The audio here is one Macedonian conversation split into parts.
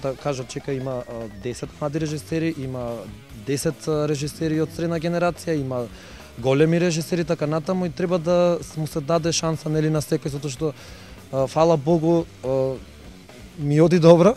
да кажат, чека, има 10 млади режисери, има 10 режисери од средна генерација, има големи режисери, така натаму, и треба да му се даде шанса, нели, на секој, затоа што фала Богу ми оди добро,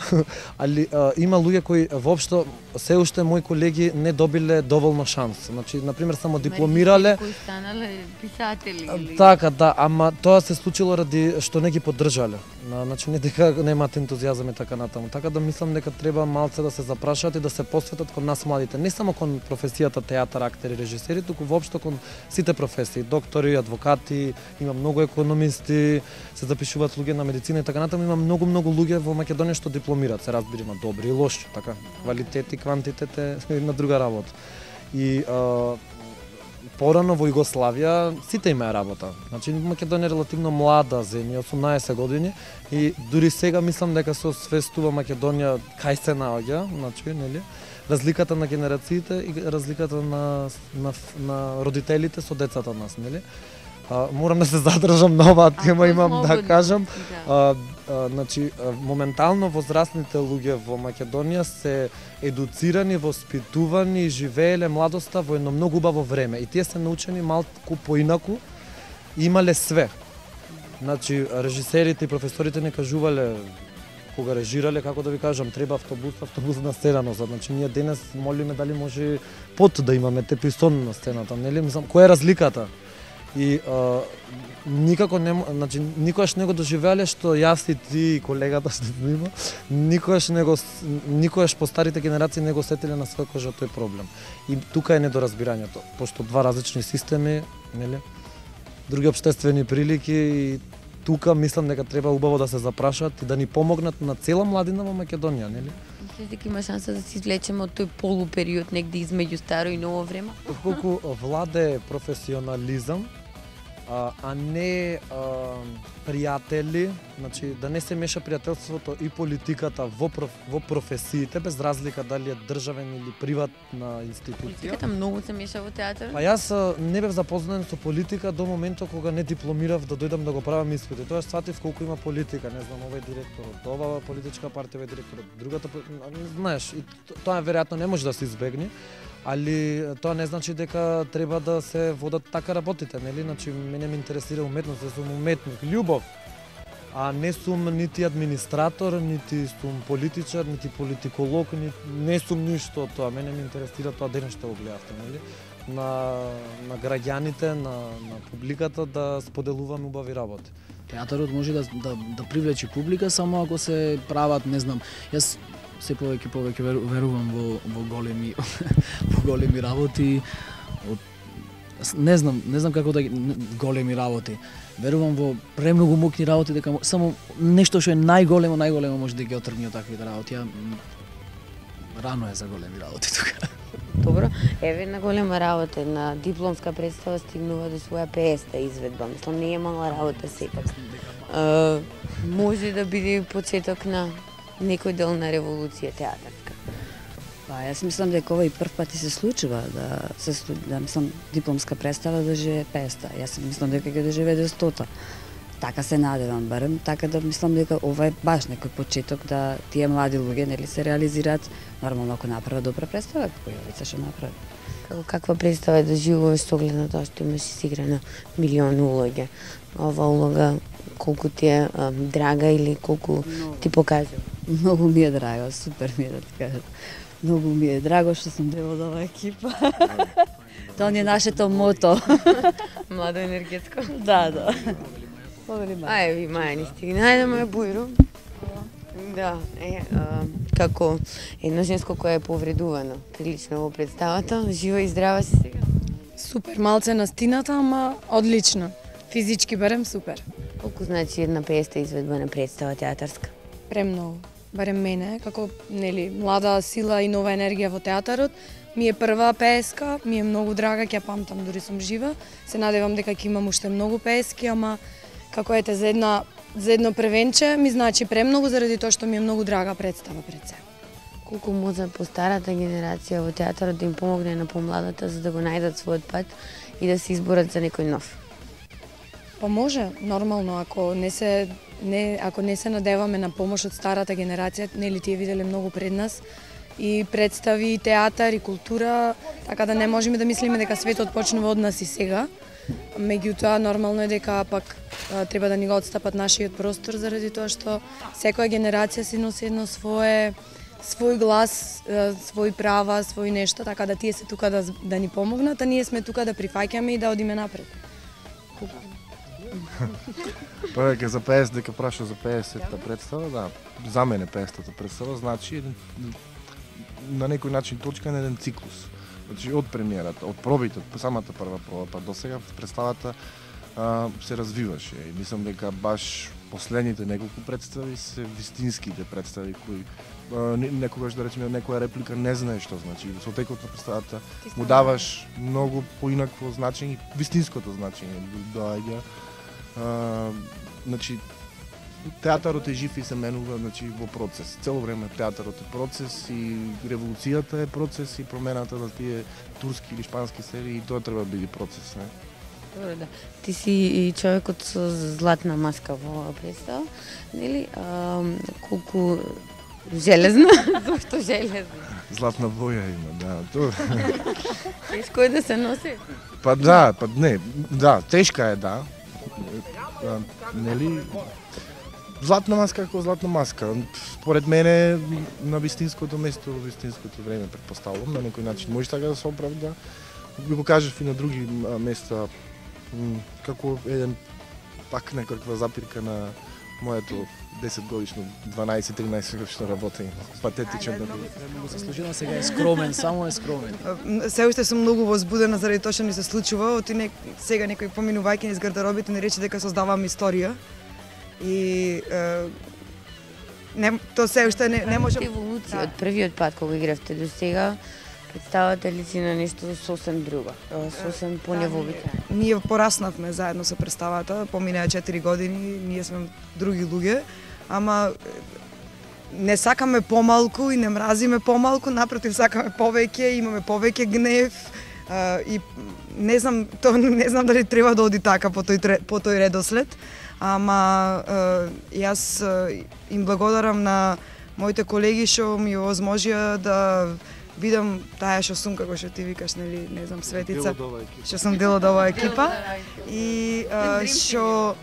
али има луѓе кои воопшто се уште мои колеги не добиле доволно шанс. Значи, на пример, само дипломирале, кои станале писатели или така, да, ама тоа се случило ради што не ги поддржале. Значи, не дека немаат ентузијазам и така натаму. Така да мислам дека треба малце да се запрашаат и да се посветат кон нас младите, не само кон професијата театар, актери, режисери, туку воопшто кон сите професии, доктори, адвокати, има многу економисти, се запишуваат луѓе на медицина и така натаму, има многу луѓе во Македонија што дипломираат, се разбира, има добри и лоши, така. Квалитет и квантитет е една друга работа. И порано во Југославија сите имаа работа. Значи Македонија е релативно млада земја, 18 години, и дури сега мислам дека се освестува Македонија кај се наоѓа, значи, нели? Разликата на генерациите и разликата на родителите со децата нас, нели? Морам да се задржам на оваа тема, имам да кажам. Значи, моментално возрастните луѓе во Македонија се едуцирани, воспитувани и живееле младоста во едно многу убаво време. И тие се научени малку поинаку, имале све. Значи, режисерите и професорите не кажувале кога режирале, како да ви кажам, треба автобус на сцена. Значи, ние денес молиме дали може пот да имаме теписон на сцената, нели? Мислам, која е разликата? И никако не, значи никогаш не го доживеале што јас и ти и колегата што снима, никогаш по старите генерации не го сетиле на своја кожа тој проблем. И тука е недоразбирањето, пошто два различни системи, нели? Други општествени прилики, и тука мислам дека треба убаво да се запрашаат и да ни помогнат на цела младина во Македонија, нели? Мислиш дека има шанса да се извлечеме од тој полупериод негде измеѓу старо и ново време? Колку владе професионализам, а не пријатели, значи да не се меша пријателството и политиката во професиите, без разлика дали е државен или приватна институција. Политиката многу се меша во театарот? Па јас не бев запознаен со политика до моментот кога не дипломирав да дојдам да го правам испити. Тоа сватив колку има политика, не знам, овој директор од оваа политичка партија, овој директор од другата, знаеш, и тоа веројатно не може да се избегне. Али тоа не значи дека треба да се водат така работите, нели? Значи, мене ме интересира уметност, јас сум уметник, љубов, а не сум нити администратор, нити сум политичар, нити политиколог, не сум ништо од тоа. Мене ме интересира тоа денес што го гледавте, нели? На граѓаните, на публиката да споделуваме убави работи. Театарот може да привлече публика само ако се прават, не знам, јас се повеќе верувам во големи работи. Не знам како да големи работи. Верувам во премногу мукни работи, дека само нешто што е најголемо може да ги отргне од таквите работи. Рано е за големи работи тука. Добро, еве на голема работа, една дипломска представа стигнува до своја 50-та изведба. Мислам, не е мала работа сепак. Може да биде почеток на некој дел на револуција театарска. Па, јас мислам дека ова и прв пат се случува да мислам дипломска представа доживее 50-та. Јас мислам дека ќе доживее 100-та. Така се надевам барем, така да мислам дека ова е баш некој почеток да тие млади луѓе нели се реализираат нормално ако направат добра представа, како Јовица што направи. Каква представа доживуваш со оглед на тоа што имаш изиграна милиони улоги? Ова улога колку ти е драга или колку ти покажа? Многу ми е драго, супер ми е да ти кажам. Многу ми е драго што сум дел од оваа екипа. Тоа е нашето мото. Младо енергетско. Да. Ајде ви, Маја, ни стигна. Ајде, Маја Бујро. Да, како едно женско кое е повредувано прилично во представата, жива и здрава си сега? Супер, малце на стината, ама одлично. Физички барем супер. Колку значи една 50-та изведба на представа театарска? Премногу. Барем мене, како нели млада сила и нова енергија во театарот, ми е прва песка, ми е многу драга, ќе памтам дури сум жива. Се надевам дека ќе имам уште многу пески, ама како ете за едно првенче ми значи премногу заради тоа што ми е многу драга представа пред се. Колку може по старата генерација во театарот да им помогне на помладата за да го најдат својот пат и да се изборат за некој нов? Па може, нормално, ако не се надеваме на помош од старата генерација, нели тие виделе многу пред нас, и представи, и театар, и култура, така да не можеме да мислиме дека светот почнува од нас и сега. Меѓутоа, нормално е дека пак треба да ни го отстапат нашиот простор, заради тоа што секоја генерација си носи едно свој глас, свој права, свој нешто, така да тие се тука да ни помогнат, а ние сме тука да прифаќаме и да одиме напред. Па дека за 50, дека праша за 50-та представа, да, за мене 50-та представа значи на некој начин точка на еден циклус. Значи од премиерата, од пробите, од самата прва проба, па до сега представата се развиваше. И мислам дека баш последните неколку представи се вистинските представи кои некогаш, да речеме, некоја реплика не знае што значи. Со текот на представата му даваш многу поинакво значење, вистинското значење доаѓа. Значи, театарот е жив и се менува, значи, во процес. Цело време театарот е процес и револуцијата е процес и промената на тие турски или шпански серии, и тоа треба да биде процес, не? Добро, да. Ти си и човекот со златна маска во оваа представа, нели? Колку железна? Зошто железна? Златна боја има, да. Тоа. Тешко е да се носи? Па да, тешка е, да. Нели? Златна маска како златна маска. Според мене на вистинското место, во вистинското време, претпоставувам, на некој начин може така да се оправда. Би го кажав и на други места, како еден пак некаква запирка на моето 10 годишно, 12-13 годишно работење. Патетичен да биде. Му се случила, сега е скромен, само е скромен. Се уште сум многу возбудена заради тоа што ми се случува. Сега некој поминувајќи низ гардеробите не рече дека создавам историја. И тоа се уште не може. Еволуција од првиот пат кога игравте до сега, представата ли си на нешто сосем друго, сосем поневобитно? Ние пораснавме заедно со представата, поминаа 4 години, ние сме други луѓе, ама не сакаме помалку и не мразиме помалку, напротив сакаме повеќе, имаме повеќе гнев и не знам дали треба да оди така по тој редослед, ама јас им благодарам на моите колеги што ми овозможија да видам таа што сум, како што ти викаш, нели, не знам, Светица, што сум дел од оваа екипа и што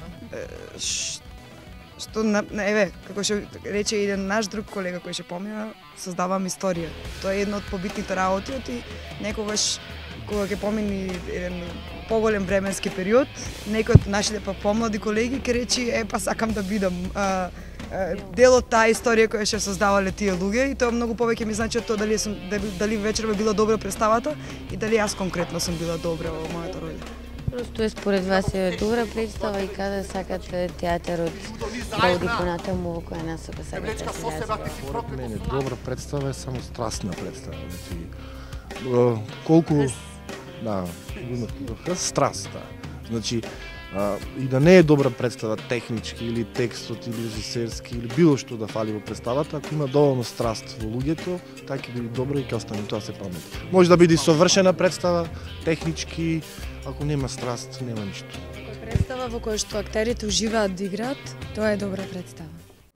еве, како што рече еден наш друг колега кој ќе помина, создавам историја. Тоа е една од побитните работи и некогаш кога ќе помини еден поголем временски период, некој од нашите помлади колеги ќе речи па сакам да бидам дел од таа историја која ќе создавале тие луѓе, и тоа многу повеќе ми значи од тоа дали вечерва била добра представата и дали јас конкретно сум била добра во мојата роља. Просто е според вас е добра представа и каде сакате театарот да оди понатаму, во која насока сакате да се развива? Според мене добра представа е само страстна представа. Значи, колку страст, значи и да не е добра представа технички или текстот или режисерски или било што да фали во представата, ако има доволно страст во луѓето, така ќе биде добра и ќе остане тоа се памети. Може да биде совршена представа технички, ако нема страст, нема ништо. Представа во која што актерите уживаат да играат, тоа е добра представа.